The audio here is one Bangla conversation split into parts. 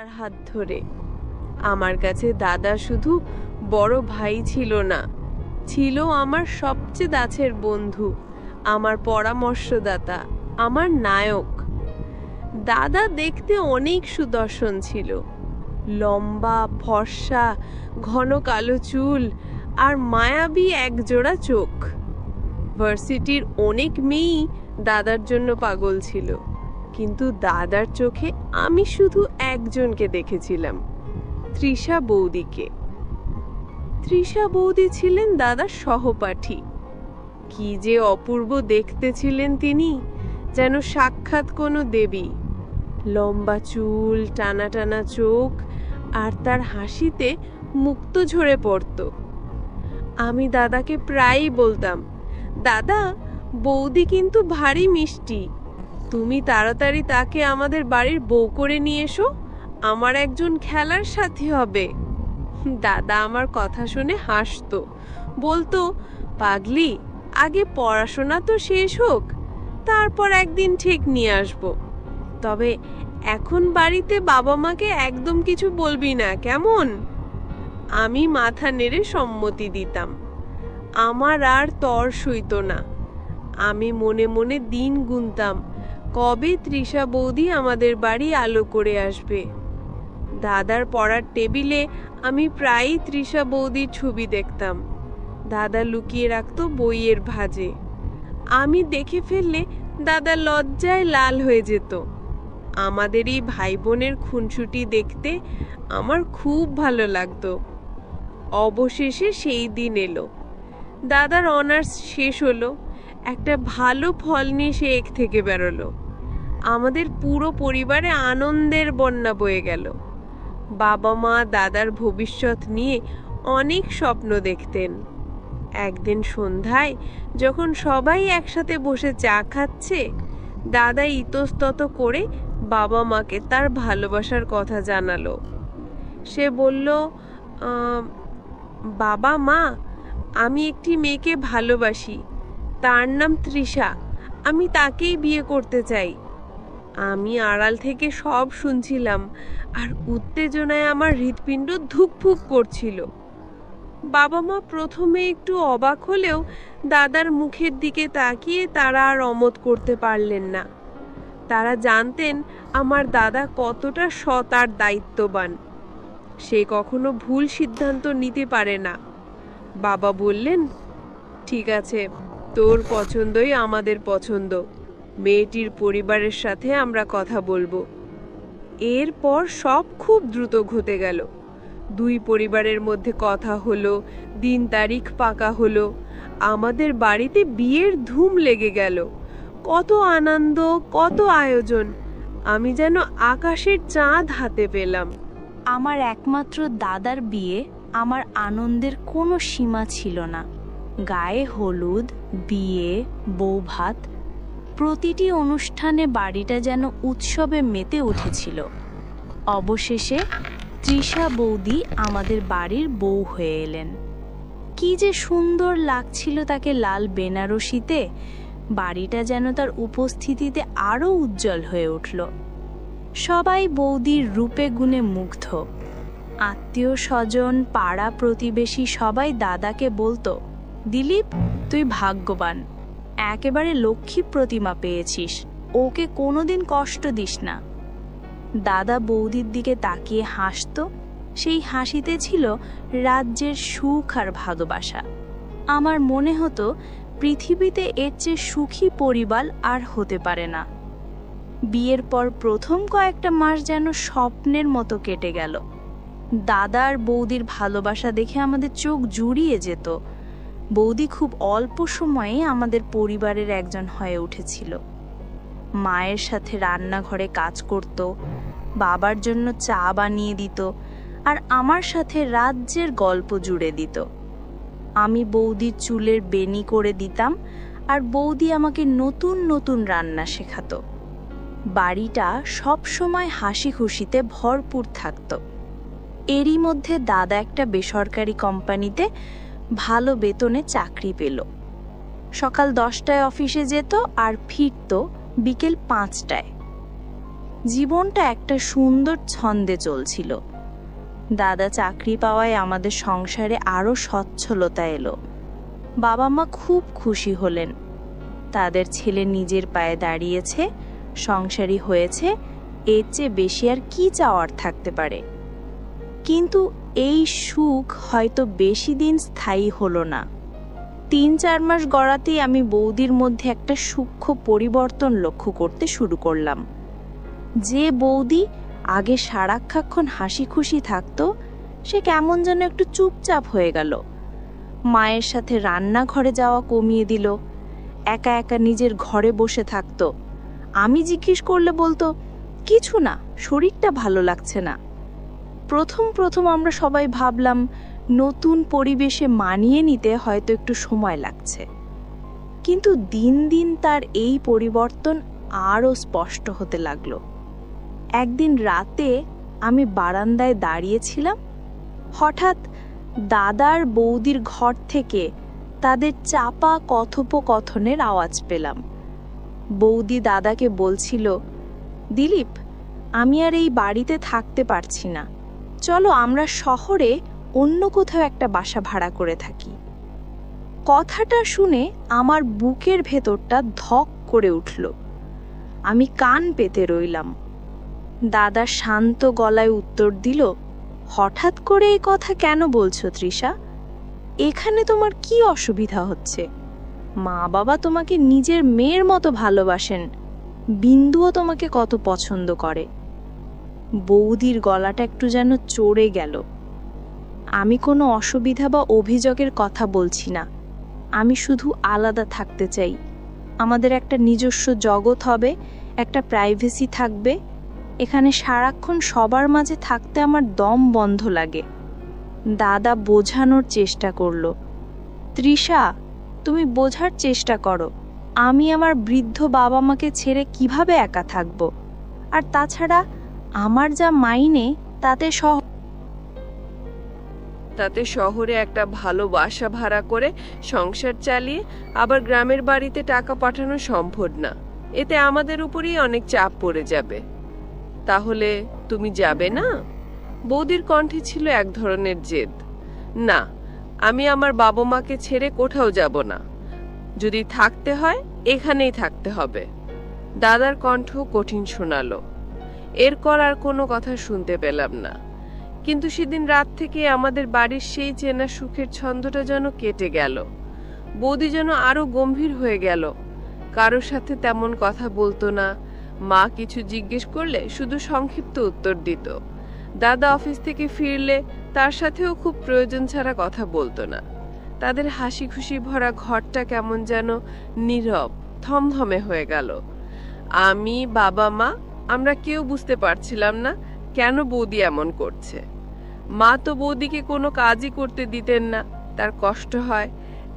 দাদার হাত ধরে। আমার কাছে দাদা শুধু বড় ভাই ছিল না, ছিল আমার সবচেয়ে কাছের বন্ধু, আমার পরামর্শদাতা, আমার নায়ক। দাদা দেখতে অনেক সুদর্শন ছিল, লম্বা, ফর্সা, ঘন কালো চুল আর মায়াবী একজোড়া চোখ। ভার্সিটির অনেক মেয়েই দাদার জন্য পাগল ছিল, কিন্তু দাদার চোখে আমি শুধু একজনকে দেখেছিলাম, তৃষা বৌদিকে। তৃষা বৌদি ছিলেন দাদার সহপাঠী। কি যে অপূর্ব দেখতে ছিলেন তিনি, যেন সাক্ষাৎ কোনো দেবী। লম্বা চুল, টানা টানা চোখ, আর তার হাসিতে মুক্ত ঝরে পড়ত। আমি দাদাকে প্রায়ই বলতাম, দাদা, বৌদি কিন্তু ভারী মিষ্টি, তুমি তাড়াতাড়ি তাকে আমাদের বাড়ির বউ করে নিয়ে এসো, আমার একজন খেলার সাথী হবে। দাদা আমার কথা শুনে হাসতো, বলতো, পাগলি, আগে পড়াশোনা তো শেষ হোক, তারপর একদিন ঠিক নিয়ে আসবো। তবে এখন বাড়িতে বাবা মাকে একদম কিছু বলবি না, কেমন? আমি মাথা নেড়ে সম্মতি দিতাম। আমার আর তর সইত না। আমি মনে মনে দিন গুনতাম, কবে তৃষা বৌদি আমাদের বাড়ি আলো করে আসবে। দাদার পড়ার টেবিলে আমি প্রায়ই তৃষা বৌদির ছবি দেখতাম। দাদা লুকিয়ে রাখতো বইয়ের ভাঁজে। আমি দেখে ফেললে দাদা লজ্জায় লাল হয়ে যেত। আমাদের এই ভাই বোনের খুনসুটি দেখতে আমার খুব ভালো লাগতো। অবশেষে সেই দিন এলো। দাদার অনার্স শেষ হলো, একটা ভালো ফল নিয়ে সে এক থেকে বেরোলো। আমাদের পুরো পরিবারে আনন্দের বন্যা বয়ে গেল। বাবা মা দাদার ভবিষ্যৎ নিয়ে অনেক স্বপ্ন দেখতেন। একদিন সন্ধ্যায় যখন সবাই একসাথে বসে চা খাচ্ছে, দাদা ইতস্তত করে বাবা মাকে তার ভালোবাসার কথা জানালো। সে বলল, বাবা মা, আমি একটি মেয়েকে ভালোবাসি, তার নাম তৃষা, আমি তাকেই বিয়ে করতে চাই। আমি আড়াল থেকে সব শুনছিলাম, আর উত্তেজনায় আমার হৃৎপিণ্ড ধুকফুক করছিল। বাবা মা প্রথমে একটু অবাক হলেও দাদার মুখের দিকে তাকিয়ে তারা আর অমত করতে পারলেন না। তারা জানতেন আমার দাদা কতটা সৎ আর দায়িত্ববান। সে কখনো ভুল সিদ্ধান্ত নিতে পারে না। বাবা বললেন, ঠিক আছে, তোর পছন্দই আমাদের পছন্দ, মেয়েটির পরিবারের সাথে আমরা কথা বলবো। এরপর সব খুব দ্রুত ঘটে গেল। দুই পরিবারের মধ্যে কথা হলো, দিন তারিখ পাকা হলো, আমাদের বাড়িতে বিয়ের ধুম লেগে গেল। কত আনন্দ, কত আয়োজন, আমি যেন আকাশের চাঁদ হাতে পেলাম। আমার একমাত্র দাদার বিয়ে, আমার আনন্দের কোনো সীমা ছিল না। গায়ে হলুদ, বিয়ে, বৌভাত, প্রতিটি অনুষ্ঠানে বাড়িটা যেন উৎসবে মেতে উঠেছিল। অবশেষে তৃষা বৌদি আমাদের বাড়ির বউ হয়ে এলেন। কি যে সুন্দর লাগছিল তাকে লাল বেনারসিতে, বাড়িটা যেন তার উপস্থিতিতে আরও উজ্জ্বল হয়ে উঠল। সবাই বৌদির রূপে গুণে মুগ্ধ। আত্মীয় স্বজন, পাড়া প্রতিবেশী সবাই দাদাকে বলতো, দিলীপ, তুই ভাগ্যবান, একেবারে লক্ষ্মী প্রতিমা পেয়েছিস, ওকে কোনোদিন কষ্ট দিস না। দাদা বৌদির দিকে তাকিয়ে হাসতো, সেই হাসিতে ছিল রাজ্যের সুখ আর ভালোবাসা। আমার মনে হতো পৃথিবীতে এর চেয়ে সুখী পরিবার আর হতে পারে না। বিয়ের পর প্রথম কয়েকটা মাস যেন স্বপ্নের মতো কেটে গেল। দাদা আর বৌদির ভালোবাসা দেখে আমাদের চোখ জুড়িয়ে যেত। বৌদি খুব অল্প সময়ে আমাদের পরিবারের একজন হয়ে উঠেছিল। মায়ের সাথে রান্নাঘরে কাজ করত, বাবার জন্য চা বানিয়ে দিত, আর আমার সাথে রাজ্যের গল্প জুড়ে দিত। আমি বৌদির চুলের বেনি করে দিতাম, আর বৌদি আমাকে নতুন নতুন রান্না শেখাতো। বাড়িটা সব সময় হাসি খুশিতে ভরপুর থাকত। এরই মধ্যে দাদা একটা বেসরকারি কোম্পানিতে ভালো বেতনে চাকরি পেল। সকাল 10টায় অফিসে যেত আর ফিরত বিকেল 5টায়। জীবনটা একটা সুন্দর ছন্দে চলছিল। দাদা চাকরি পাওয়ায় আমাদের সংসারে আরো সচ্ছলতা এলো। বাবা মা খুব খুশি হলেন। তাদের ছেলে নিজের পায়ে দাঁড়িয়েছে, সংসারী হয়েছে, এর চেয়ে বেশি আর কি চাওয়ার থাকতে পারে। কিন্তু এই সুখ হয়তো বেশি দিন স্থায়ী হলো না। 3-4 মাস গড়াতেই আমি বৌদির মধ্যে একটা সূক্ষ্ম পরিবর্তন লক্ষ্য করতে শুরু করলাম। যে বৌদি আগে সারাক্ষণ হাসি খুশি থাকতো, সে কেমন যেন একটু চুপচাপ হয়ে গেল। মায়ের সাথে রান্নাঘরে যাওয়া কমিয়ে দিল, একা একা নিজের ঘরে বসে থাকতো। আমি জিজ্ঞেস করলে বলতো, কিছু না, শরীরটা ভালো লাগছে না। প্রথম আমরা সবাই ভাবলাম নতুন পরিবেশে মানিয়ে নিতে হয়তো একটু সময় লাগছে। কিন্তু দিন দিন তার এই পরিবর্তন আরও স্পষ্ট হতে লাগলো। একদিন রাতে আমি বারান্দায় দাঁড়িয়েছিলাম, হঠাৎ দাদার বৌদির ঘর থেকে তাদের চাপা কথোপকথনের আওয়াজ পেলাম। বৌদি দাদাকে বলছিল, দিলীপ, আমি আর এই বাড়িতে থাকতে পারছি না, চলো আমরা শহরে অন্য কোথাও একটা বাসা ভাড়া করে থাকি। কথাটা শুনে আমার বুকের ভেতরটা ধক করে উঠল। আমি কান পেতে রইলাম। দাদা শান্ত গলায় উত্তর দিল, হঠাৎ করে এই কথা কেন বলছো তৃষা? এখানে তোমার কি অসুবিধা হচ্ছে? মা বাবা তোমাকে নিজের মেয়ের মতো ভালোবাসেন, বিন্দুও তোমাকে কত পছন্দ করে। বৌদির গলাটা একটু যেন চড়ে গেল। আমি কোনো অসুবিধা বা অভিযোগের কথা বলছি না, আমি শুধু আলাদা থাকতে চাই। আমাদের একটা নিজস্ব জগৎ হবে, একটা প্রাইভেসি থাকবে। এখানে সারাক্ষণ সবার মাঝে থাকতে আমার দম বন্ধ লাগে। দাদা বোঝানোর চেষ্টা করলো, তৃষা, তুমি বোঝার চেষ্টা করো, আমি আমার বৃদ্ধ বাবা মাকে ছেড়ে কিভাবে একা থাকবো? আর তাছাড়া আমার যা মাইনে তাতে শহরে একটা ভালো বাসা ভাড়া করে সংসার চালিয়ে আবার গ্রামের বাড়িতে টাকা পাঠানো সম্ভব না। এতে আমাদের উপরই অনেক চাপ পড়ে যাবে। তাহলে তুমি যাবে না? বৌদির কণ্ঠে ছিল এক ধরনের জেদ। না, আমি আমার বাবা মাকে ছেড়ে কোথাও যাব না। যদি থাকতে হয় এখানেই থাকতে হবে। দাদার কণ্ঠ কঠিন শোনালো। এরপর আর কোনো কথা শুনতে পেলাম না। কিন্তু সেদিন রাত থেকে আমাদের বাড়ির সেই চেনা সুখের ছন্দটা যেন কেটে গেল। বৌদি যেন আরো গম্ভীর হয়ে গেল। কারোর সাথে তেমন কথা বলতো না। মা কিছু জিজ্ঞেস করলে শুধু সংক্ষিপ্ত উত্তর দিত। দাদা অফিস থেকে ফিরলে তার সাথেও খুব প্রয়োজন ছাড়া কথা বলতো না। তাদের হাসি খুশি ভরা ঘরটা কেমন যেন নীরব, থমথমে হয়ে গেল। আমি, বাবা মা, আমরা কেউ বুঝতে পারছিলাম না কেন বৌদি এমন করছে। মা তো বৌদিকে কোনো কাজই করতে দিতেন না, তার কষ্ট হয়।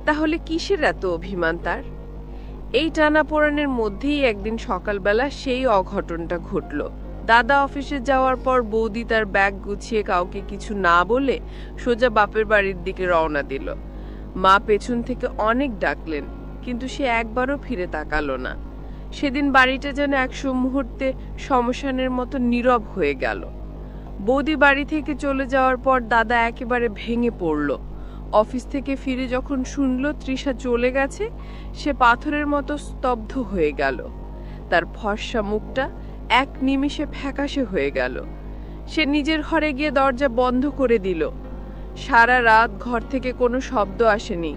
তাহলে কিসের এত অভিমান তার? এই টানাপোড়েনের মধ্যেই একদিন সকালবেলা সেই অঘটনটা ঘটল। দাদা অফিসে যাওয়ার পর বৌদি তার ব্যাগ গুছিয়ে কাউকে কিছু না বলে সোজা বাপের বাড়ির দিকে রওনা দিল। মা পেছন থেকে অনেক ডাকলেন, কিন্তু সে একবারও ফিরে তাকালো না। সেদিন বাড়িটা যেন একশো মুহূর্তে শ্মশানের মতো নীরব হয়ে গেল। বৌদি বাড়ি থেকে চলে যাওয়ার পর দাদা একেবারে ভেঙে পড়ল। অফিস থেকে ফিরে যখন শুনল তৃষা চলে গেছে, সে পাথরের মতো স্তব্ধ হয়ে গেল। তার ফর্সা মুখটা এক নিমিষে ফ্যাকাশে হয়ে গেল। সে নিজের ঘরে গিয়ে দরজা বন্ধ করে দিল। সারা রাত ঘর থেকে কোনো শব্দ আসেনি।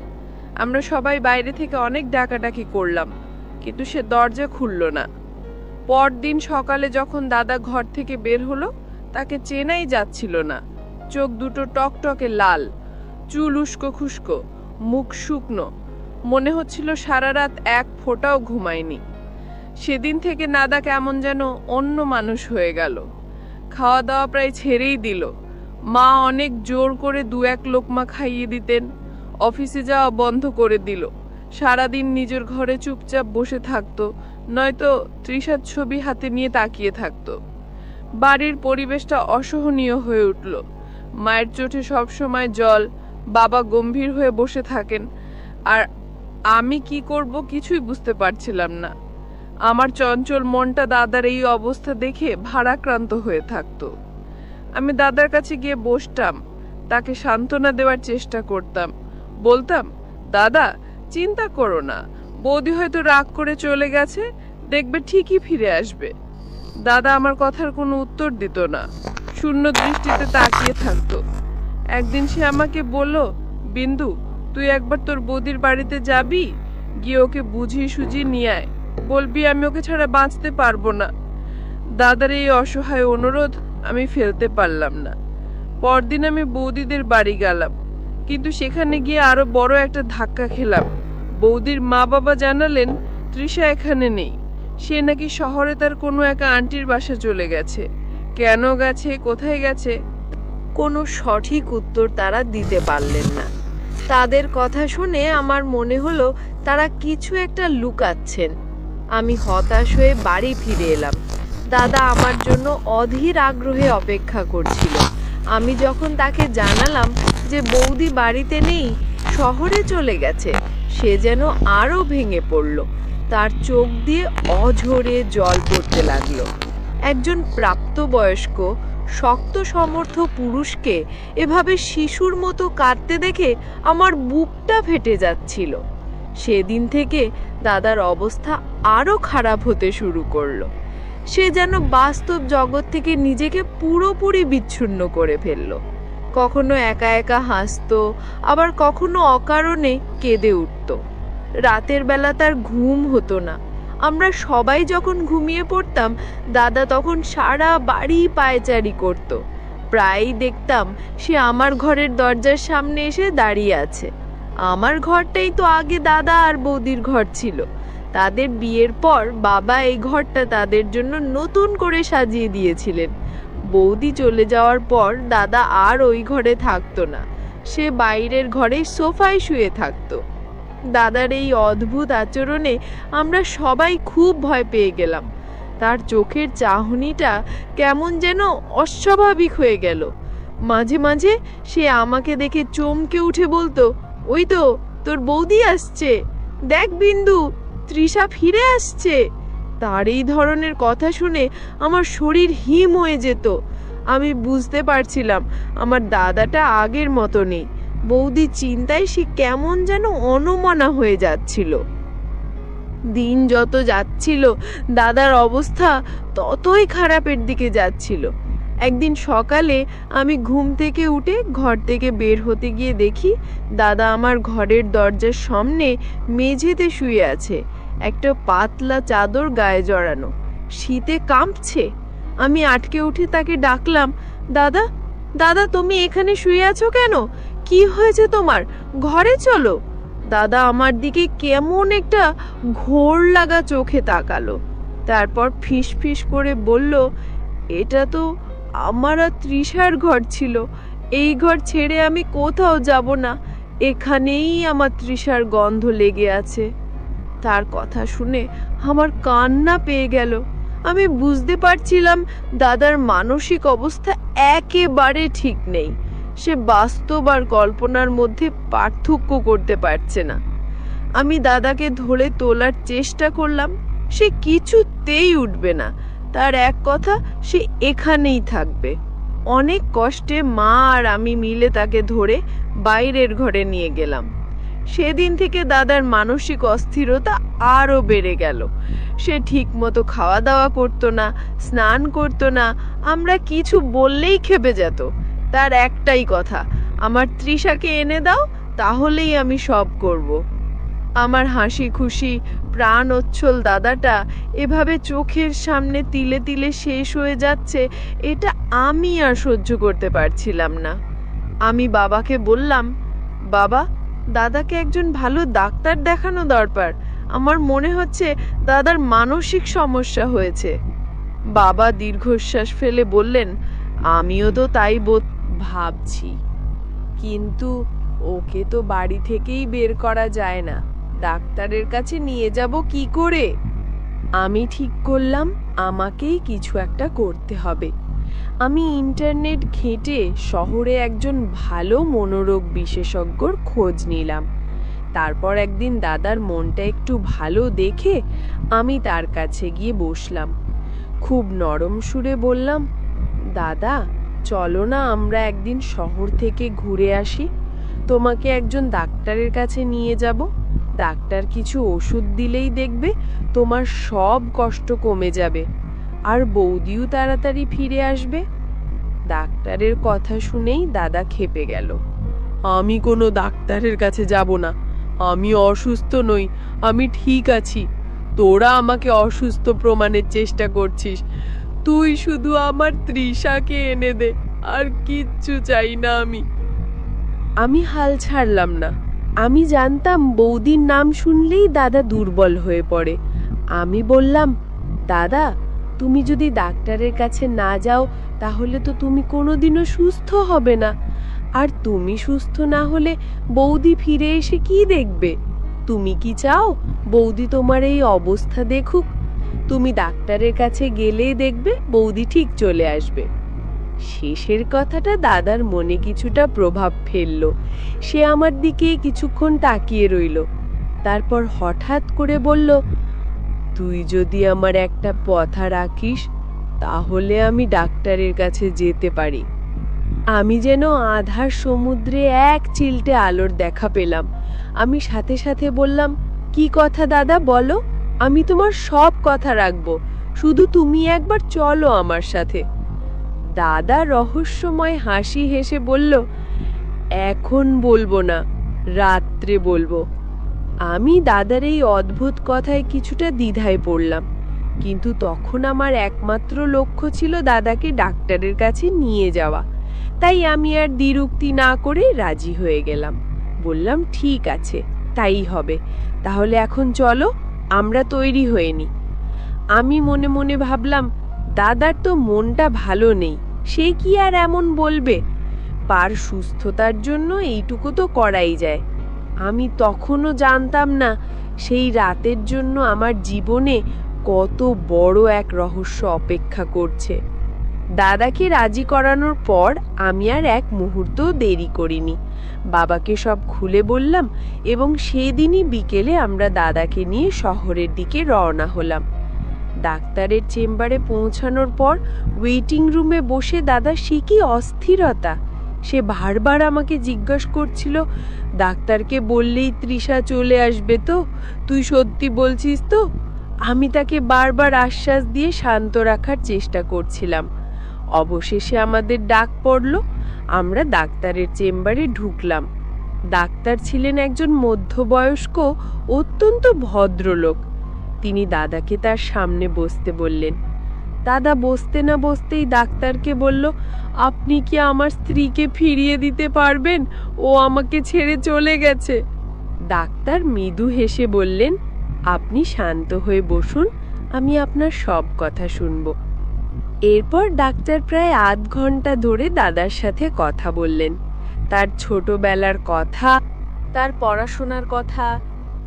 আমরা সবাই বাইরে থেকে অনেক ডাকাডাকি করলাম, কিন্তু সে দরজা খুলল না। পরদিন সকালে যখন দাদা ঘর থেকে বের হলো, তাকে চেনাই যাচ্ছিল না। চোখ দুটো টকটকে লাল, চুল উস্কো খুস্কো, মুখ শুকনো। মনে হচ্ছিল সারা রাত এক ফোঁটাও ঘুমায়নি। সেদিন থেকে নাদা কেমন যেন অন্য মানুষ হয়ে গেল। খাওয়া দাওয়া প্রায় ছেড়েই দিল। মা অনেক জোর করে 2-1 লোকমা খাইয়ে দিতেন। অফিসে যাওয়া বন্ধ করে দিল। সারাদিন নিজের ঘরে চুপচাপ বসে থাকতো, নয়তো তৃষার ছবি হাতে নিয়ে তাকিয়ে থাকতো। বাড়ির পরিবেশটা অসহনীয় হয়ে উঠল। মায়ের চোখে সবসময় জল, বাবা গম্ভীর হয়ে বসে থাকেন, আর আমি কি করব কিছুই বুঝতে পারছিলাম না। আমার চঞ্চল মনটা দাদার এই অবস্থা দেখে ভারাক্রান্ত হয়ে থাকতো। আমি দাদার কাছে গিয়ে বসতাম, তাকে সান্ত্বনা দেওয়ার চেষ্টা করতাম। বলতাম, দাদা চিন্তা করো না, বৌদি হয়তো রাগ করে চলে গেছে, দেখবে ঠিকই ফিরে আসবে। দাদা আমার কথার কোনো উত্তর দিত না, শূন্য দৃষ্টিতে তাকিয়ে থাকতো। একদিন সে আমাকে বলল, বিন্দু তুই একবার তোর বৌদির বাড়িতে যাবি, গিয়ে ওকে বুঝিয়ে সুঝিয়ে নিয়ে আয়, বলবি আমি ওকে ছাড়া বাঁচতে পারবো না। দাদার এই অসহায় অনুরোধ আমি ফেলতে পারলাম না। পরদিন আমি বৌদিদের বাড়ি গেলাম, কিন্তু সেখানে গিয়ে আরো বড় একটা ধাক্কা খেলাম। বৌদির মা বাবা জানালেন তৃষা এখানে নেই, সে নাকি শহরে তার কোনো এক আন্টির বাসা চলে গেছে। কেন গেছে, কোথায় গেছে, কোনো সঠিক উত্তর তারা দিতে পারলেন না। তাদের কথা শুনে আমার মনে হলো তারা কিছু একটা লুকাচ্ছেন। আমি হতাশ হয়ে বাড়ি ফিরে এলাম। দাদা আমার জন্য অধীর আগ্রহে অপেক্ষা করছিল। আমি যখন তাকে জানালাম যে বৌদি বাড়িতে নেই, শহরে চলে গেছে, সে যেন আরো ভেঙে পড়ল। তার চোখ দিয়ে অঝরে জল পড়তে লাগলো। একজন প্রাপ্তবয়স্ক শক্ত সমর্থ পুরুষকে এভাবে শিশুর মতো কাঁদতে দেখে আমার বুকটা ফেটে যাচ্ছিল। সেদিন থেকে দাদার অবস্থা আরো খারাপ হতে শুরু করলো। সে যেন বাস্তব জগৎ থেকে নিজেকে পুরোপুরি বিচ্ছিন্ন করে ফেলল। কখনো একা একা হাসতো, আবার কখনো অকারণে কেঁদে উঠত। রাতের বেলা তার ঘুম হতো না। আমরা সবাই যখন ঘুমিয়ে পড়তাম, দাদা তখন সারা বাড়ি পায়চারি করত। প্রায়ই দেখতাম সে আমার ঘরের দরজার সামনে এসে দাঁড়িয়ে আছে। আমার ঘরটাই তো আগে দাদা আর বৌদির ঘর ছিল। তাদের বিয়ের পর বাবা এই ঘরটা তাদের জন্য নতুন করে সাজিয়ে দিয়েছিলেন। বৌদি চলে যাওয়ার পর দাদা আর ওই ঘরে থাকতো না, সে বাইরের ঘরে সোফায় শুয়ে থাকতো। দাদার এই অদ্ভুত আচরণে আমরা সবাই খুব ভয় পেয়ে গেলাম। তার চোখের চাহনিটা কেমন যেন অস্বাভাবিক হয়ে গেল। মাঝে মাঝে সে আমাকে দেখে চমকে উঠে বলতো, ওই তো তোর বৌদি আসছে, দেখ বিন্দু, তৃষা ফিরে আসছে। তার এই ধরনের কথা শুনে আমার শরীর হিম হয়ে যেত। আমি বুঝতে পারছিলাম আমার দাদাটা আগের মতো নেই। বৌদি চিন্তায় সে কেমন যেন অনমনা হয়ে যাচ্ছিল। দিন যত যাচ্ছিল দাদার অবস্থা ততই খারাপের দিকে যাচ্ছিল। একদিন সকালে আমি ঘুম থেকে উঠে ঘর থেকে বের হতে গিয়ে দেখি দাদা আমার ঘরের দরজার সামনে মেঝেতে শুয়ে আছে, একটা পাতলা চাদর গায়ে জড়ানো, শীতে কাঁপছে। আমি আটকে উঠে তাকে ডাকলাম, দাদা দাদা তুমি এখানে শুয়ে আছো কেন? কি হয়েছে তোমার? ঘরে চলো। দাদা আমার দিকে কেমন একটা ঘোর লাগা চোখে তাকালো, তারপর ফিস ফিস করে বলল, এটা তো আমার আর তৃষার ঘর ছিল। এই ঘর ছেড়ে আমি কোথাও যাব না, এখানেই আমার তৃষার গন্ধ লেগে আছে। তার কথা শুনে আমার কান্না পেয়ে গেল। আমি বুঝতে পারছিলাম দাদার মানসিক অবস্থা একেবারে ঠিক নেই। সে বাস্তব আর কল্পনার মধ্যে পার্থক্য করতে পারছে না। আমি দাদাকে ধরে তোলার চেষ্টা করলাম, সে কিছুতেই উঠবে না। তার এক কথা, সে এখানেই থাকবে। অনেক কষ্টে মা আর আমি মিলে তাকে ধরে বাইরের ঘরে নিয়ে গেলাম। সেদিন থেকে দাদার মানসিক অস্থিরতা আরো বেড়ে গেল। সে ঠিক মতো খাওয়া দাওয়া করতো না, স্নান করতো না। আমরা কিছু বললেই খেপে যেত। তার একটাই কথা, আমার তৃষাকে এনে দাও, তাহলেই আমি সব করব। আমার হাসি খুশি প্রাণোচ্ছল দাদাটা এভাবে চোখের সামনে তিলে তিলে শেষ হয়ে যাচ্ছে, এটা আমি আর সহ্য করতে পারছিলাম না। আমি বাবাকে বললাম, বাবা দাদাকে একজন ভালো ডাক্তার দেখানো দরকার। আমার মনে হচ্ছে দাদার মানসিক সমস্যা হয়েছে। বাবা দীর্ঘশ্বাস ফেলে বললেন, আমিও তো তাই ভাবছি, কিন্তু ওকে তো বাড়ি থেকেই বের করা যায় না, ডাক্তারের কাছে নিয়ে যাব কি করে? আমি ঠিক করলাম আমাকেই কিছু একটা করতে হবে। আমি ইন্টারনেট ঘেঁটে শহরে একজন ভালো মনোরোগ বিশেষজ্ঞর খোঁজ নিলাম। তারপর একদিন দাদার মনটা একটু ভালো দেখে আমি তার কাছে গিয়ে বসলাম। খুব নরম সুরে বললাম, দাদা চলো না আমরা একদিন শহর থেকে ঘুরে আসি। তোমাকে একজন ডাক্তারের কাছে নিয়ে যাব। ডাক্তার কিছু ওষুধ দিলেই দেখবে তোমার সব কষ্ট কমে যাবে, আর বৌদিও তাড়াতাড়ি ফিরে আসবে। ডাক্তারের কথা শুনেই দাদা ক্ষেপে গেল। আমি কোনো ডাক্তারের কাছে যাব না। আমি অসুস্থ নই, আমি ঠিক আছি। তোরা আমাকে অসুস্থ প্রমাণের চেষ্টা করছিস। তুই শুধু আমার তৃষাকে এনে দে, আর কিচ্ছু চাই না আমি। আমি হাল ছাড়লাম না। আমি জানতাম বৌদির নাম শুনলেই দাদা দুর্বল হয়ে পড়ে। আমি বললাম, দাদা তুমি যদি ডাক্তারের কাছে না যাও তাহলে তো তুমি কোনোদিনও সুস্থ হবে না। আর তুমি সুস্থ না হলে বৌদি ফিরে এসে কি দেখবে? তুমি কি চাও বৌদি তোমার এই অবস্থা দেখুক? তুমি ডাক্তারের কাছে গেলেই দেখবে বৌদি ঠিক চলে আসবে। শেষের কথাটা দাদার মনে কিছুটা প্রভাব ফেলল। সে আমার দিকে কিছুক্ষণ তাকিয়ে রইল, তারপর হঠাৎ করে বলল, তুই যদি আমার একটা কথা রাখিস তাহলে আমি ডাক্তারের কাছে যেতে পারি। আমি যেন আধার সমুদ্রে এক চিলটে আলোর দেখা পেলাম। আমি সাথে সাথে বললাম, কি কথা দাদা বলো, আমি তোমার সব কথা রাখবো, শুধু তুমি একবার চলো আমার সাথে। দাদা রহস্যময় হাসি হেসে বলল, এখন বলবো না, রাত্রে বলবো। আমি দাদার এই অদ্ভুত কথায় কিছুটা দ্বিধায় পড়লাম, কিন্তু তখন আমার একমাত্র লক্ষ্য ছিল দাদাকে ডাক্তারের কাছে নিয়ে যাওয়া। তাই আমি আর দ্বিরুক্তি না করে রাজি হয়ে গেলাম। বললাম, ঠিক আছে, তাই হবে। তাহলে এখন চলো, আমরা তৈরি হয়ে নি। আমি মনে মনে ভাবলাম, দাদার তো মনটা ভালো নেই, সে কি আর এমন বলবে? পার সুস্থতার জন্য এইটুকু তো করাই যায়। আমি তখনও জানতাম না সেই রাতের জন্য আমার জীবনে কত বড় এক রহস্য অপেক্ষা করছে। দাদাকে রাজি করানোর পর আমি আর এক মুহূর্ত দেরি করিনি। বাবাকে সব খুলে বললাম এবং সেদিনই বিকেলে আমরা দাদাকে নিয়ে শহরের দিকে রওনা হলাম। ডাক্তারের চেম্বারে পৌঁছানোর পর ওয়েটিং রুমে বসে দাদা সে কি অস্থিরতা! সে বারবার আমাকে জিজ্ঞাসা করছিল, ডাক্তারকে বললেই তৃষা চলে আসবে তো? তুই সত্যি বলছিস তো? আমি তাকে বারবার আশ্বাস দিয়ে শান্ত রাখার চেষ্টা করছিলাম। অবশেষে আমাদের ডাক পড়ল। আমরা ডাক্তারের চেম্বারে ঢুকলাম। ডাক্তার ছিলেন একজন মধ্যবয়স্ক অত্যন্ত ভদ্রলোক। তিনি দাদাকে তার সামনে বসতে বললেন। দাদা বসতে না বসতেই ডাক্তারকে বলল, আপনি কি আমার স্ত্রীকে ফিরিয়ে দিতে পারবেন? ও আমাকে ছেড়ে চলে গেছে। ডাক্তার মৃদু হেসে বললেন, আপনি শান্ত হয়ে বসুন, আমি আপনার সব কথা শুনব। এরপর ডাক্তার প্রায় আধ ঘন্টা ধরে দাদার সাথে কথা বললেন। তার ছোটবেলার কথা, তার পড়াশোনার কথা,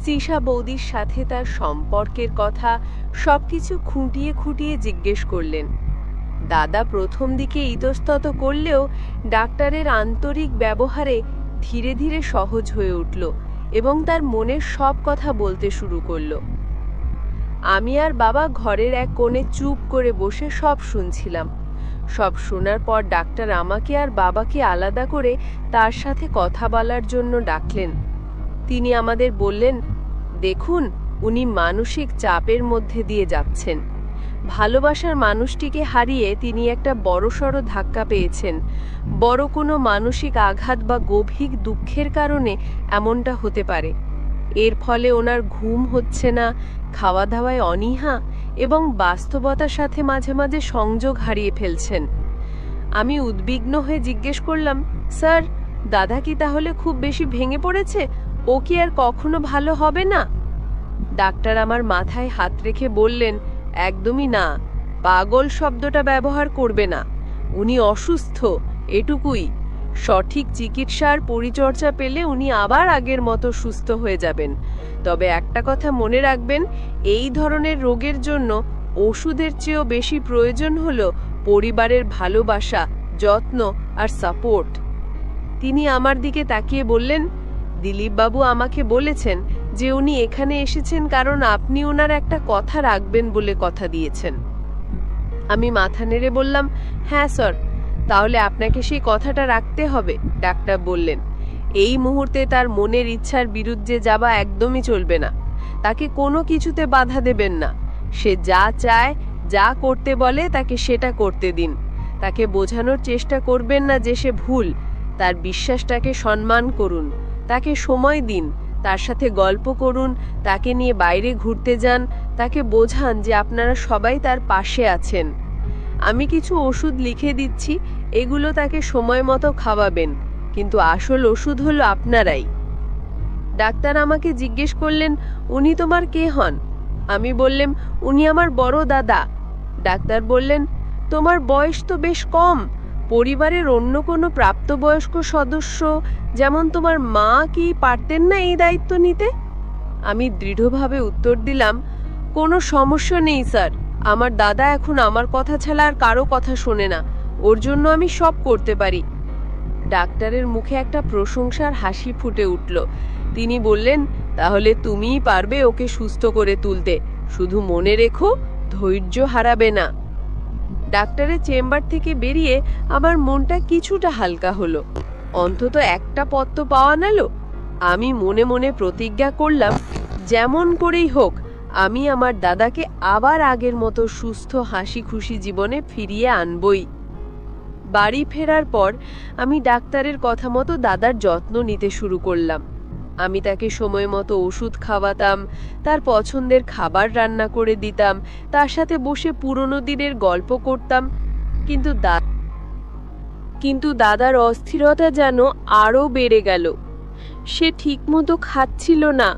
তৃষা বৌদির সাথে তার সম্পর্কের কথা সবকিছু খুঁটিয়ে খুঁটিয়ে জিজ্ঞেস করলেন। দাদা প্রথম দিকে ইতস্তত করলেও ডাক্তারের আন্তরিক ব্যবহারে ধীরে ধীরে সহজ হয়ে উঠল এবং তার মনের সব কথা বলতে শুরু করলো। আমি আর বাবা ঘরের এক কোণে চুপ করে বসে সব শুনছিলাম। সব শোনার পর ডাক্তার আমাকে আর বাবাকে আলাদা করে তার সাথে কথা বলার জন্য ডাকলেন। তিনি আমাদের বললেন, দেখুন উনি মানসিক চাপের মধ্যে দিয়ে যাচ্ছেন। ভালোবাসার মানুষটিকে হারিয়ে তিনি একটা বড়সড় ধাক্কা পেয়েছেন। বড় কোনো মানসিক আঘাত বা গভীর দুঃখের কারণে এমনটা হতে পারে। এর ফলে ওনার ঘুম হচ্ছে না, খাওয়া দাওয়ায় অনীহা এবং বাস্তবতার সাথে মাঝে মাঝে সংযোগ হারিয়ে ফেলছেন। আমি উদ্বিগ্ন হয়ে জিজ্ঞেস করলাম, স্যার দাদা কি তাহলে খুব বেশি ভেঙে পড়েছে? ও কি আর কখনো ভালো হবে না? ডাক্তার আমার মাথায় হাত রেখে বললেন, একদমই না, পাগল শব্দটা ব্যবহার করবে না। উনি অসুস্থ, এটুকুই। সঠিক চিকিৎসার পরিচর্যা পেলে উনি আবার আগের মতো সুস্থ হয়ে যাবেন। তবে একটা কথা মনে রাখবেন, এই ধরনের রোগের জন্য ওষুধের চেয়েও বেশি প্রয়োজন হলো পরিবারের ভালোবাসা, যত্ন আর সাপোর্ট। তিনি আমার দিকে তাকিয়ে বললেন, দিলীপ বাবু আমাকে বলেছেন যে উনি এখানে এসেছেন কারণ আপনি ওনার একটা কথা রাখবেন বলে কথা দিয়েছেন। আমি মাথা নেড়ে বললাম, হ্যাঁ স্যার। তাহলে আপনাকে সেই কথাটা রাখতে হবে, ডাক্তার বললেন। এই মুহূর্তে তার মনের ইচ্ছার বিরুদ্ধে যাওয়া একদমই চলবে না। তাকে কোনো কিছুতে বাধা দেবেন না। সে যা চায়, যা করতে বলে তাকে সেটা করতে দিন। তাকে বোঝানোর চেষ্টা করবেন না যে সে ভুল। তার বিশ্বাসটাকে সম্মান করুন। তাকে সময় দিন, তার সাথে গল্প করুন, তাকে নিয়ে বাইরে ঘুরতে যান, তাকে বোঝান যে আপনারা সবাই তার পাশে আছেন। আমি কিছু ওষুধ লিখে দিচ্ছি, এগুলো তাকে সময় মতো খাওয়াবেন, কিন্তু আসল ওষুধ হলো আপনারাই। ডাক্তার আমাকে জিজ্ঞেস করলেন, উনি তোমার কে হন? আমি বললাম, উনি আমার বড় দাদা। ডাক্তার বললেন, তোমার বয়স তো বেশ কম। পরিবারের অন্য কোনো প্রাপ্তবয়স্ক সদস্য যেমন তোমার মা কি পারতেন না এই দায়িত্ব নিতে? আমি দৃঢ়ভাবে উত্তর দিলাম, কোনো সমস্যা নেই স্যার। আমার দাদা এখন আমার কথা ছাড়া আর কারো কথা শোনে না। ওর জন্য আমি সব করতে পারি। ডাক্তারের মুখে একটা প্রশংসার হাসি ফুটে উঠল। তিনি বললেন, তাহলে তুমিই পারবে ওকে সুস্থ করে তুলতে। শুধু মনে রেখো, ধৈর্য হারাবে না। ডাক্তারের চেম্বার থেকে বেরিয়ে আমার মনটা কিছুটা হালকা হলো। অন্তত একটা পথ তো পাওয়া গেল। আমি মনে মনে প্রতিজ্ঞা করলাম, যেমন করেই হোক আমি আমার দাদাকে আবার আগের মতো সুস্থ হাসি খুশি জীবনে ফিরিয়ে আনবই। বাড়ি ফেরার পর আমি ডাক্তারের কথা মতো দাদার যত্ন নিতে শুরু করলাম। আমি তাকে সময় মতো ওষুধ খাওয়াতাম, তার পছন্দের খাবার রান্না করে দিতাম, তার সাথে বসে পুরনো দিনের গল্প করতাম। কিন্তু দাদার অস্থিরতা যেন আরও বেড়ে গেল। সে ঠিকমতো খাচ্ছিল না,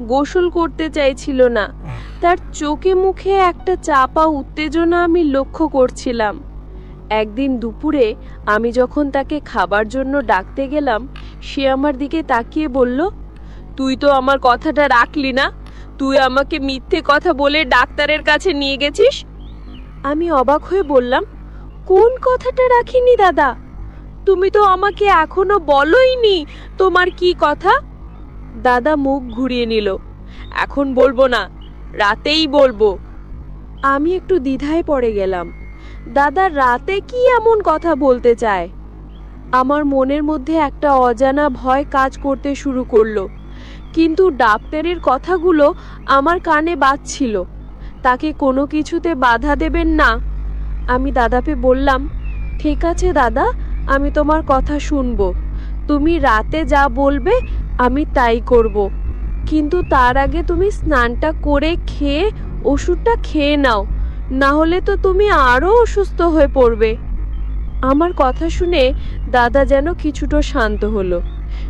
গোসল করতে চাইছিল না। তার চোখে মুখে একটা চাপা উত্তেজনা আমি লক্ষ্য করছিলাম। একদিন দুপুরে আমি যখন তাকে খাবার জন্য ডাকতে গেলাম, সে আমার দিকে তাকিয়ে বলল, তুই তো আমার কথাটা রাখলি না। তুই আমাকে মিথ্যে কথা বলে ডাক্তারের কাছে নিয়ে গেছিস। আমি অবাক হয়ে বললাম, কোন কথাটা রাখিনি দাদা? তুমি তো আমাকে এখনো বলোইনি তোমার কি কথা। দাদা মুখ ঘুরিয়ে নিল। এখন বলবো না, রাতেই বলবো। আমি একটু দ্বিধায় পড়ে গেলাম। দাদা রাতে কি এমন কথা বলতে চায়? আমার মনের মধ্যে একটা অজানা ভয় কাজ করতে শুরু করলো। কিন্তু ডাক্তারের কথাগুলো আমার কানে বাজছিল। তাকে কোনো কিছুতে বাধা দেবেন না। আমি দাদাকে বললাম, ঠিক আছে দাদা, আমি তোমার কথা শুনবো। তুমি রাতে যা বলবে আমি তাই করব। কিন্তু তার আগে তুমি স্নানটা করে খেয়ে ওষুধটা খেয়ে নাও, না হলে তো তুমি আরও অসুস্থ হয়ে পড়বে। আমার কথা শুনে দাদা যেন কিছুটা শান্ত হলো।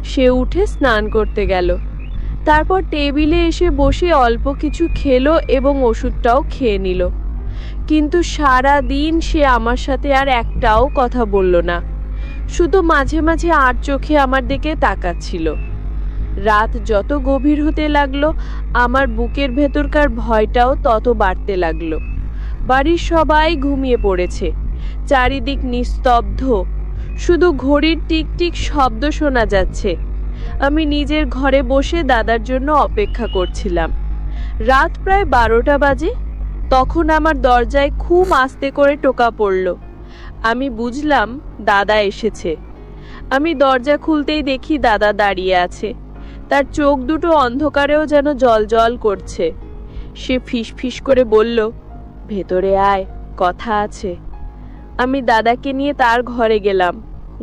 সে উঠে স্নান করতে গেল। তারপর টেবিলে এসে বসে অল্প কিছু খেলো এবং ওষুধটাও খেয়ে নিল। কিন্তু সারা দিন সে আমার সাথে আর একটাও কথা বলল না। শুধু মাঝে মাঝে আর চোখে আমার দিকে তাকাচ্ছিল। রাত যত গভীর হতে লাগলো, আমার বুকের ভেতরকার ভয়টাও তত বাড়তে লাগলো। বাড়ির সবাই ঘুমিয়ে পড়েছে। চারিদিক নিস্তব্ধ, শুধু ঘড়ির টিকটিক শব্দ শোনা যাচ্ছে। আমি নিজের ঘরে বসে দাদার জন্য অপেক্ষা করছিলাম। রাত প্রায় 12টা বাজে। তখন আমার দরজায় খুব আস্তে করে টোকা পড়ল। আমি বুঝলাম দাদা এসেছে। আমি দরজা খুলতেই দেখি দাদা দাঁড়িয়ে আছে। তার চোখ দুটো অন্ধকারেও যেন জলজল করছে। সে ফিসফিস করে বলল, ভেতরে আয়, কথা আছে। আমি দাদাকে নিয়ে তার ঘরে গেলাম।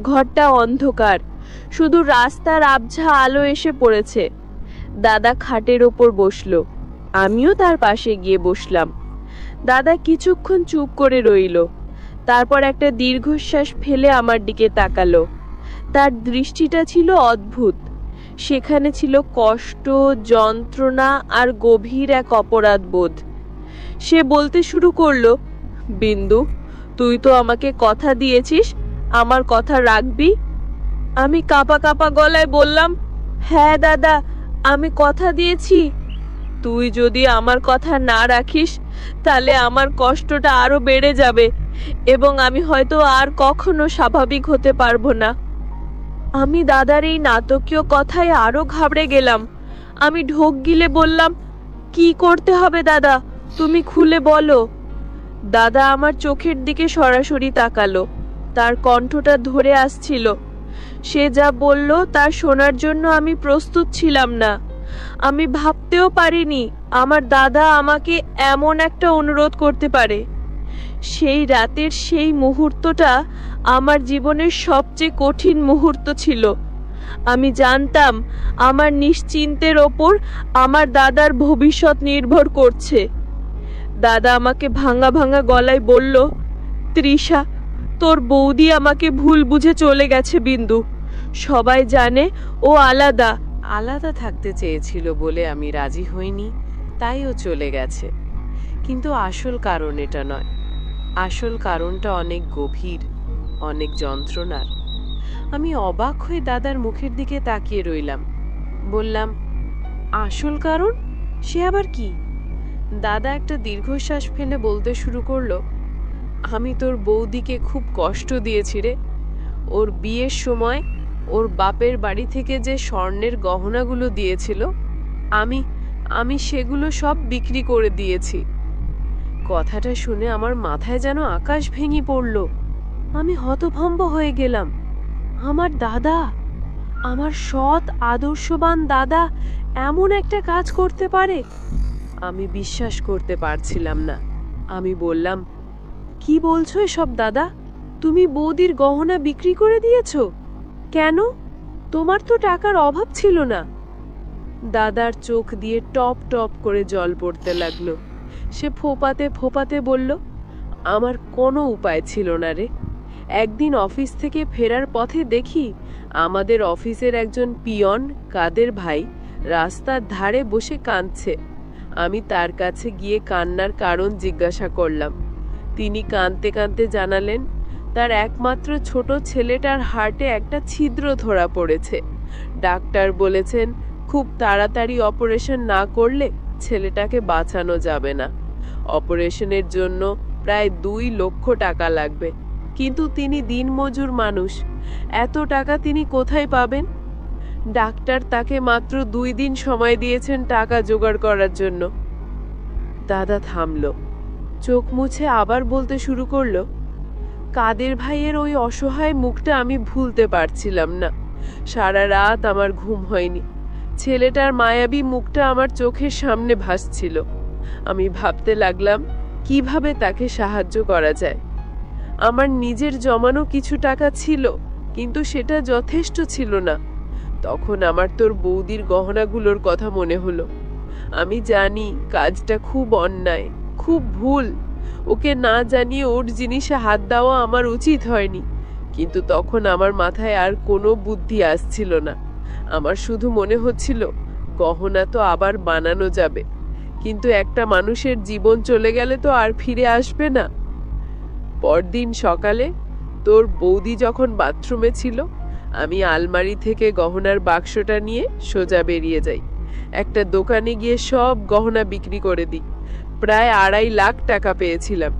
ঘরটা অন্ধকার, শুধু রাস্তার আবঝা আলো এসে পড়েছে। দাদা খাটের ওপর বসলো। আমিও তার পাশে গিয়ে বসলাম। দাদা কিছুক্ষণ চুপ করে রইল। তারপর একটা দীর্ঘশ্বাস ফেলে আমার দিকে তাকালো। তার দৃষ্টিটা ছিল অদ্ভুত। সেখানে ছিল কষ্ট, যন্ত্রণা আর গভীর এক অপরাধ বোধ। সে বলতে শুরু করলো, বিন্দু, তুই তো আমাকে কথা দিয়েছিস, আমার কথা রাখবি। আমি কাঁপা কাঁপা গলায় বললাম, হ্যাঁ দাদা, আমি কথা দিয়েছি। তুই যদি আমার কথা না রাখিস তাহলে আমার কষ্টটা আরো বেড়ে যাবে এবং আমি হয়তো আর কখনো স্বাভাবিক হতে পারবো না। আমি দাদার এই নাটকীয় কথায় আরো ঘাবড়ে গেলাম। আমি ঢোক গিলে বললাম, কি করতে হবে দাদা, তুমি খুলে বলো। দাদা আমার চোখের দিকে সরাসরি তাকালো। তার কণ্ঠটা ধরে আসছিল। সে যা বলল তা শোনার জন্য আমি প্রস্তুত ছিলাম না। আমি ভাবতেও পারিনি আমার দাদা আমাকে এমন একটা অনুরোধ করতে পারে। সেই রাতের সেই মুহূর্তটা আমার জীবনের সবচেয়ে কঠিন মুহূর্ত ছিল। আমি জানতাম আমার নিশ্চিন্তের ওপর আমার দাদার ভবিষ্যৎ নির্ভর করছে। দাদা আমাকে ভাঙা ভাঙা গলায় বলল, তৃষা, তোর বৌদি আমাকে ভুল বুঝে চলে গেছে বিন্দু। সবাই জানে ও আলাদা আলাদা থাকতে চেয়েছিল বলে আমি রাজি হইনি, তাই ও চলে গেছে। কিন্তু আসল কারণ এটা নয়। আসল কারণটা অনেক গভীর, অনেক যন্ত্রণার। আমি অবাক হয়ে দাদার মুখের দিকে তাকিয়ে রইলাম। বললাম, আসল কারণ? সে আবার কি? দাদা একটা দীর্ঘশ্বাস ফেলে বলতে শুরু করলো, আমি তোর বৌদিকে খুব কষ্ট দিয়েছি রে। ওর বিয়ের সময় ওর বাপের বাড়ি থেকে যে স্বর্ণের গহনাগুলো দিয়েছিল, আমি সেগুলো সব বিক্রি করে দিয়েছি। কথাটা শুনে আমার মাথায় যেন আকাশ ভেঙে পড়ল। আমি হতভম্ব হয়ে গেলাম। আমার দাদা, আমার সৎ আদর্শবান দাদা এমন একটা কাজ করতে পারে? আমি বিশ্বাস করতে পারছিলাম না। আমি বললাম, কি বলছো এসব দাদা? তুমি বৌদির গহনা বিক্রি করে দিয়েছো? কেন? তোমার তো টাকার অভাব ছিল না। দাদার চোখ দিয়ে টপ টপ করে জল পড়তে লাগলো। সে ফোপাতে ফোপাতে বলল, আমার কোনো উপায় ছিল না রে। একদিন অফিস থেকে ফেরার পথে দেখি আমাদের অফিসের একজন পিয়ন কাদের ভাই রাস্তার ধারে বসে কাঁদছে। আমি তার কাছে গিয়ে কান্নার কারণ জিজ্ঞাসা করলাম। তিনি কাঁদতে কাঁদতে জানালেন, তার একমাত্র ছোট ছেলেটার হার্টে একটা ছিদ্র ধরা পড়েছে। ডাক্তার বলেছেন খুব তাড়াতাড়ি অপারেশন না করলে ছেলেটাকে বাঁচানো যাবে না। অপারেশনের জন্য প্রায় 2 লক্ষ টাকা লাগবে। কিন্তু তিনি দিনমজুর মানুষ, এত টাকা তিনি কোথায় পাবেন? ডাক্তার তাকে মাত্র 2 দিন সময় দিয়েছেন টাকা জোগাড় করার জন্য। দাদা থামলো, চোখ মুছে আবার বলতে শুরু করলো, কাদের ভাইয়ের ওই অসহায় মুখটা আমি ভুলতে পারছিলাম না। সারা রাত আমার ঘুম হয়নি। ছেলেটার মায়াবী মুখটা আমার চোখের সামনে ভাসছিল। আমি ভাবতে লাগলাম কিভাবে তাকে সাহায্য করা যায়। আমার নিজের জমানো কিছু টাকা ছিল, কিন্তু সেটা যথেষ্ট ছিল না। তখন আমার তোর বৌদির গহনাগুলোর কথা মনে হলো। আমি জানি কাজটা খুব অন্যায়, খুব ভুল। ওকে না জানিয়ে ওর জিনিসে হাত দেওয়া আমার উচিত হয়নি। কিন্তু তখন আমার মাথায় আর কোনো বুদ্ধি আসছিল না। আমার শুধু মনে হচ্ছিল গহনা তো আবার বানানো যাবে, কিন্তু একটা মানুষের জীবন চলে গেলে তো আর ফিরে আসবে না। পরদিন সকালে তোর বৌদি যখন বাথরুমে ছিল, আমি আলমারি থেকে গহনার বাক্সটা নিয়ে সোজা বেরিয়ে যাই। একটা দোকানে গিয়ে সব গহনা বিক্রি করে দিই। প্রায় 2.5 লাখ টাকা পেয়েছিলাম।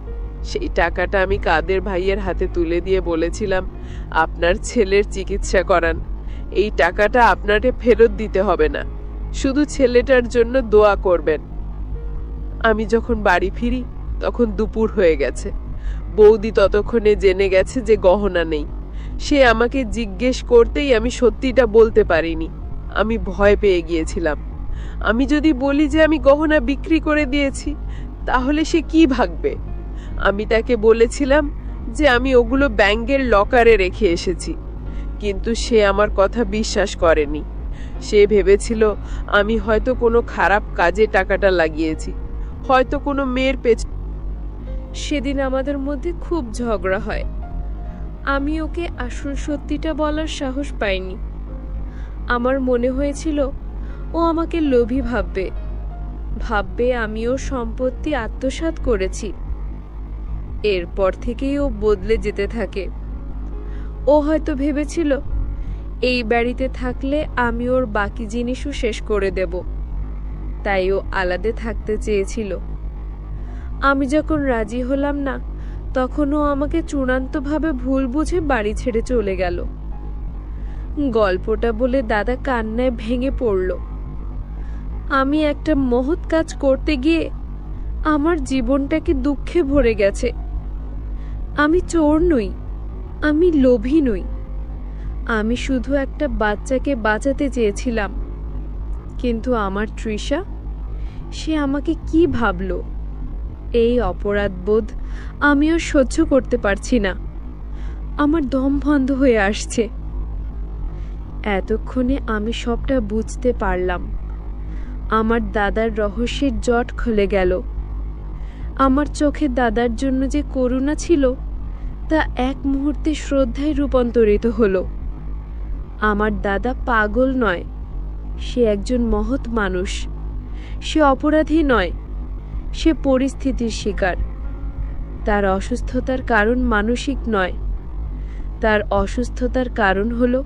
সেই টাকাটা আমি কাদের ভাইয়ের হাতে তুলে দিয়ে বলেছিলাম, আপনার ছেলের চিকিৎসা করান। এই টাকাটা আপনাকে ফেরত দিতে হবে না, শুধু ছেলেটার জন্য দোয়া করবেন। আমি যখন বাড়ি ফিরি তখন দুপুর হয়ে গেছে। বৌদি ততক্ষণে জেনে গেছে যে গহনা নেই। সে আমাকে জিজ্ঞেস করতেই আমি সত্যিটা বলতে পারিনি। আমি ভয় পেয়ে গিয়েছিলাম। আমি যদি বলি যে আমি গহনা বিক্রি করে দিয়েছি, তাহলে সে কি ভাববে? আমি তাকে বলেছিলাম যে আমি ওগুলো ব্যাংকের লকারে রেখে এসেছি, কিন্তু সে আমার কথা বিশ্বাস করেনি। সে ভেবেছিল আমি হয়তো কোনো খারাপ কাজে টাকাটা লাগিয়েছি, হয়তো কোনো মেয়ের পেছনে। সেদিন আমাদের মধ্যে খুব ঝগড়া হয়। আমি ওকে আসল সত্যিটা বলার সাহস পাইনি। আমার মনে হয়েছিল ও আমাকে লোভী ভাববে আমি ওর সম্পত্তি আত্মসাৎ করেছি। এরপর থেকেই ও বদলে যেতে থাকে। ও হয়তো ভেবেছিল এই বাড়িতে থাকলে আমি ওর বাকি জিনিসও শেষ করে দেব, তাই ও আলাদা থাকতে চেয়েছিল। আমি যখন রাজি হলাম না, তখন ও আমাকে চূড়ান্তভাবে ভুল বুঝে বাড়ি ছেড়ে চলে গেল। গল্পটা বলে দাদা কান্নায় ভেঙে পড়ল। আমি একটা মহৎ কাজ করতে গিয়ে আমার জীবনটাকে দুঃখে ভরে গেছে। আমি চোর নই, আমি লোভী নই, আমি শুধু একটা বাচ্চাকে বাঁচাতে চেয়েছিলাম। কিন্তু আমার তৃষা, সে আমাকে কি ভাবলো? এই অপরাধবোধ আমিও সহ্য করতে পারছি না। আমার দম বন্ধ হয়ে আসছে। এতক্ষণে আমি সবটা বুঝতে পারলাম। আমার দাদার রহস্যের জট খুলে গেল। আমার চোখে দাদার জন্য যে করুণা ছিল তা এক মুহূর্তে শ্রদ্ধায় রূপান্তরিত হলো। আমার দাদা পাগল নয়, সে একজন মহৎ মানুষ। সে অপরাধী নয়, সে পরিস্থিতির শিকার। তার অসুস্থতার কারণ মানসিক নয়, তার অসুস্থতার কারণ হলো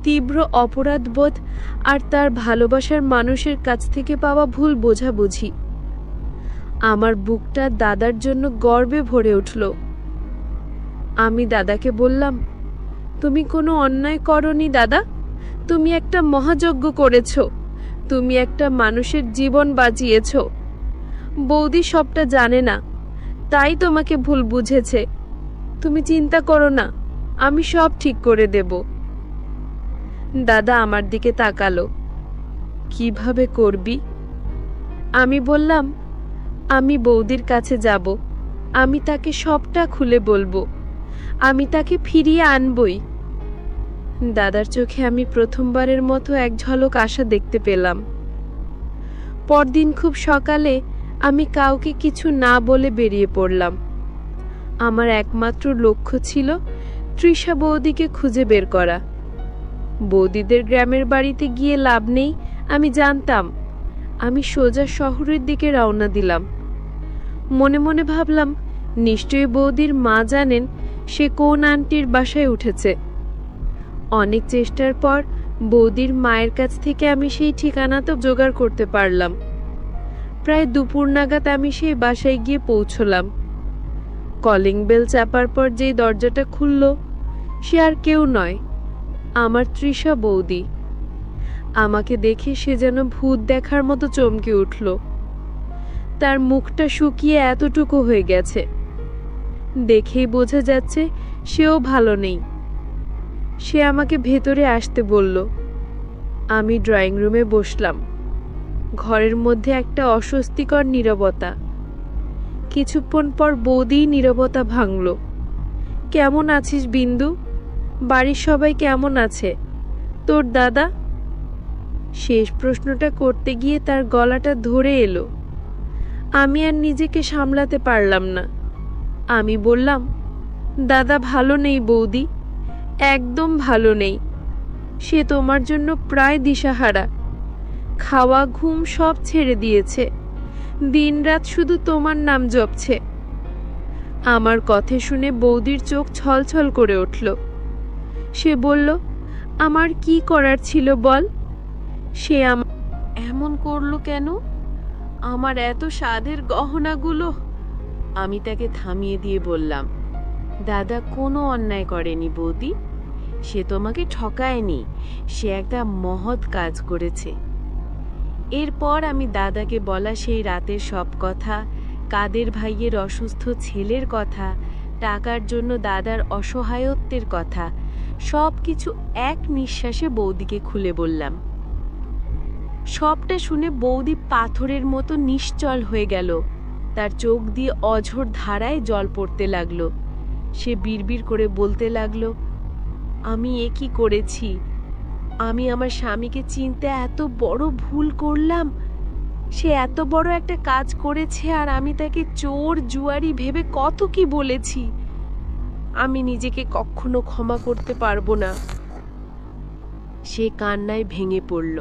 তীব্র অপরাধবোধ আর তার ভালোবাসার মানুষের কাছ থেকে পাওয়া ভুল বোঝাবুঝি। আমার বুকটা দাদার জন্য গর্বে ভরে উঠল। আমি দাদাকে বললাম, তুমি কোনো অন্যায় করনি দাদা, তুমি একটা মহাযজ্ঞ করেছ, তুমি একটা মানুষের জীবন বাঁচিয়েছ। বৌদি সবটা জানে না, তাই তোমাকে ভুল বুঝেছে। তুমি চিন্তা করো না, আমি সব ঠিক করে দেব। দাদা আমার দিকে তাকালো। কিভাবে করবি? আমি বললাম, আমি বৌদির কাছে যাব, আমি তাকে সবটা খুলে বলবো, আমি তাকে ফিরিয়ে আনবই। দাদার চোখে আমি প্রথমবারের মতো এক ঝলক আশা দেখতে পেলাম। পরদিন খুব সকালে আমি কাউকে কিছু না বলে বেরিয়ে পড়লাম। আমার একমাত্র লক্ষ্য ছিল তৃষা বৌদিকে খুঁজে বের করা। বৌদিদের গ্রামের বাড়িতে গিয়ে লাভ নেই, আমি জানতাম। আমি সোজা শহরের দিকে রওনা দিলাম। মনে মনে ভাবলাম, নিশ্চয়ই বৌদির মা জানেন সে কোন আন্টির বাসায় উঠেছে। অনেক চেষ্টার পর বৌদির মায়ের কাছ থেকে আমি সেই ঠিকানা তো জোগাড় করতে পারলাম। প্রায় দুপুর নাগাদ আমি সেই বাসায় গিয়ে পৌঁছলাম। কলিং বেল চাপার পর যেই দরজাটা খুলল, সে আর কেউ নয়, আমার তৃষা বৌদি। আমাকে দেখে সে যেন ভূত দেখার মতো চমকে উঠল। তার মুখটা শুকিয়ে এতটুকু হয়ে গেছে, দেখেই বোঝা যাচ্ছে সেও ভালো নেই। সে আমাকে ভেতরে আসতে বলল। আমি ড্রয়িং রুমে বসলাম। ঘরের মধ্যে একটা অস্বস্তিকর নীরবতা। কিছুক্ষণ পর বৌদিই নীরবতা ভাঙল। কেমন আছিস বিন্দু? বাড়ির সবাই কেমন আছে? তোর দাদা? শেষ প্রশ্নটা করতে গিয়ে তার গলাটা ধরে এলো। আমি আর নিজেকে সামলাতে পারলাম না। আমি বললাম, দাদা ভালো নেই বৌদি, একদম ভালো নেই। সে তোমার জন্য প্রায় দিশাহারা। খাওয়া ঘুম সব ছেড়ে দিয়েছে, দিনরাত শুধু তোমার নাম জপছে। আমার কথা শুনে বৌদির চোখ ছলছল করে উঠল। সে বলল, আমার কি করার ছিল বল? সে এমন করলো কেন? আমার এত সাধের গহনাগুলো। আমি তাকে থামিয়ে দিয়ে বললাম, দাদা কোনো অন্যায় করেনি বৌদি, সে তোমাকে ঠকায়নি, সে একটা মহৎ কাজ করেছে। এরপর আমি দাদাকে বলা সেই রাতের সব কথা, কাদের ভাইয়ের অসুস্থ ছেলের কথা, টাকার জন্য দাদার অসহায়ত্বের কথা, সব কিছু এক নিঃশ্বাসে বৌদিকে খুলে বললাম। সবটা শুনে বৌদি পাথরের মতো নিশ্চল হয়ে গেল। তার চোখ দিয়ে অঝোর ধারায় জল পড়তে লাগলো। সে বিড়বিড় করে বলতে লাগলো, আমি এ কি করেছি? আমি আমার স্বামীকে চিনতে এত বড় ভুল করলাম। সে এত বড় একটা কাজ করেছে আর আমি তাকে চোর জুয়ারি ভেবে কত কি বলেছি। আমি নিজেকে কখনো ক্ষমা করতে পারবো না। সে কান্নায় ভেঙে পড়ল।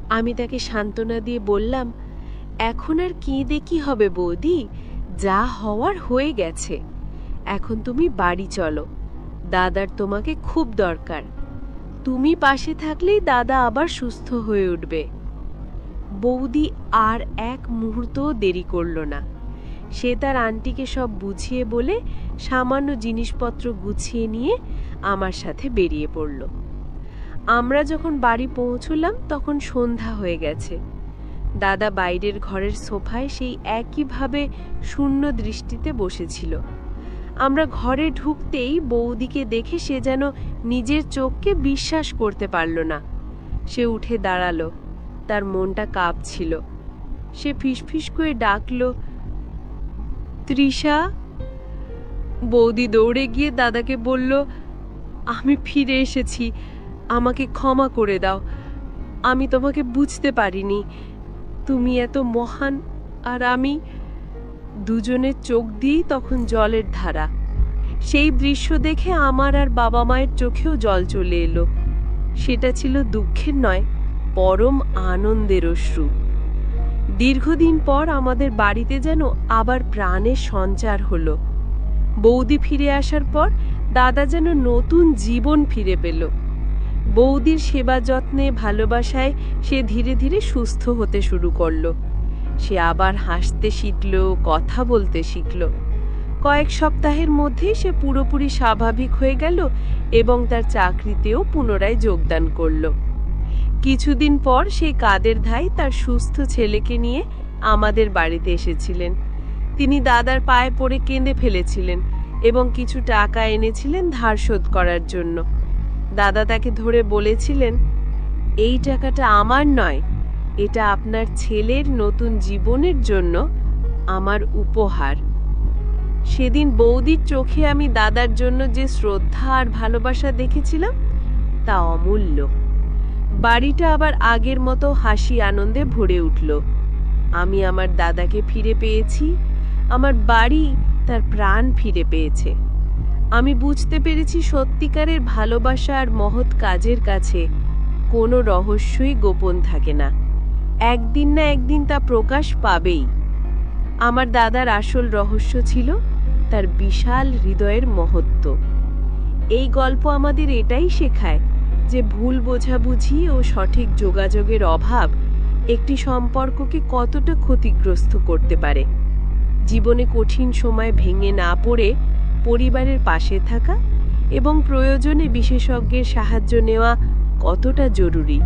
আমি তাকে সান্ত্বনা দিয়ে বললাম, এখন আর কি দেখি হবে বৌদি, যা হওয়ার হয়ে গেছে। এখন তুমি বাড়ি চলো, দাদার তোমাকে খুব দরকার। তুমি পাশে থাকলেই দাদা আবার সুস্থ হয়ে উঠবে। বৌদি আর এক মুহূর্তও দেরি করল না। সে তার আন্টিকে সব বুঝিয়ে বলে সামান্য জিনিসপত্র গুছিয়ে নিয়ে আমার সাথে বেরিয়ে পড়ল। আমরা যখন বাড়ি পৌঁছলাম তখন সন্ধ্যা হয়ে গেছে। দাদা বাইরের ঘরের সোফায় সেই একইভাবে শূন্য দৃষ্টিতে বসেছিল। আমরা ঘরে ঢুকতেই বৌদিকে দেখে সে যেন নিজের চোখকে বিশ্বাস করতে পারল না। সে উঠে দাঁড়ালো, তার মনটা কাঁপছিল। সে ফিসফিস করে ডাকল, তৃষা। বৌদি দৌড়ে গিয়ে দাদাকে বলল, আমি ফিরে এসেছি, আমাকে ক্ষমা করে দাও, আমি তোমাকে বুঝতে পারিনি, তুমি এত মহান আর আমি। দুজনের চোখ দিয়েই তখন জলের ধারা। সেই দৃশ্য দেখে আমার আর বাবা মায়ের চোখেও জল চলে এলো। সেটা ছিল দুঃখের নয়, পরম আনন্দের অশ্রু। দীর্ঘদিন পর আমাদের বাড়িতে যেন আবার প্রাণের সঞ্চার হলো। বৌদি ফিরে আসার পর দাদা যেন নতুন জীবন ফিরে পেল। বৌদির সেবা যত্নে ভালোবাসায় সে ধীরে ধীরে সুস্থ হতে শুরু করলো। সে আবার হাসতে শিখল, কথা বলতে শিখল। কয়েক সপ্তাহের মধ্যেই সে পুরোপুরি স্বাভাবিক হয়ে গেল এবং তার চাকরিতেও পুনরায় যোগদান করল। কিছুদিন পর সেই কাদের ধাই তার সুস্থ ছেলেকে নিয়ে আমাদের বাড়িতে এসেছিলেন। তিনি দাদার পায়ে পড়ে কেঁদে ফেলেছিলেন এবং কিছু টাকা এনেছিলেন ধার শোধ করার জন্য। দাদা তাকে ধরে বলেছিলেন, এই টাকাটা আমার নয়, এটা আপনার ছেলের নতুন জীবনের জন্য আমার উপহার। সেদিন বৌদির চোখে আমি দাদার জন্য যে শ্রদ্ধা আর ভালোবাসা দেখেছিলাম তা অমূল্য। বাড়িটা আবার আগের মতো হাসি আনন্দে ভরে উঠল। আমি আমার দাদাকে ফিরে পেয়েছি, আমার বাড়ি তার প্রাণ ফিরে পেয়েছে। আমি বুঝতে পেরেছি সত্যিকারের ভালোবাসা আর মহৎ কাজের কাছে কোনো রহস্যই গোপন থাকে না। একদিন না একদিন তা প্রকাশ পাবেই। আমার দাদার আসল রহস্য ছিল তার বিশাল হৃদয়ের মহত্ব। এই গল্প আমাদের এটাই শেখায় যে ভুল বোঝাবুঝি ও সঠিক যোগাযোগের অভাব একটি সম্পর্ককে কতটা ক্ষতিগ্রস্ত করতে পারে। জীবনে কঠিন সময় ভেঙে না পড়ে পরিবারের পাশে থাকা এবং প্রয়োজনে বিশেষজ্ঞের সাহায্য নেওয়া কতটা জরুরি,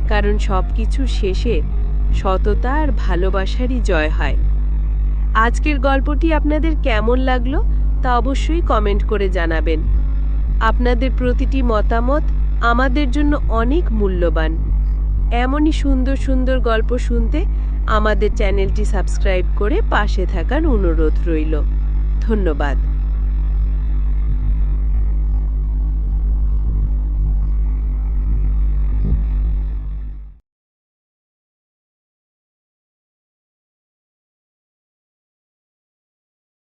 কারণ সবকিছু শেষে সততা আর ভালোবাসারই জয় হয়। আজকের গল্পটি আপনাদের কেমন লাগলো তা অবশ্যই কমেন্ট করে জানাবেন। আপনাদের প্রতিটি মতামত আমাদের জন্য অনেক মূল্যবান। এমনই সুন্দর সুন্দর গল্প শুনতে আমাদের চ্যানেলটি সাবস্ক্রাইব করে পাশে থাকার অনুরোধ রইল। ধন্যবাদ।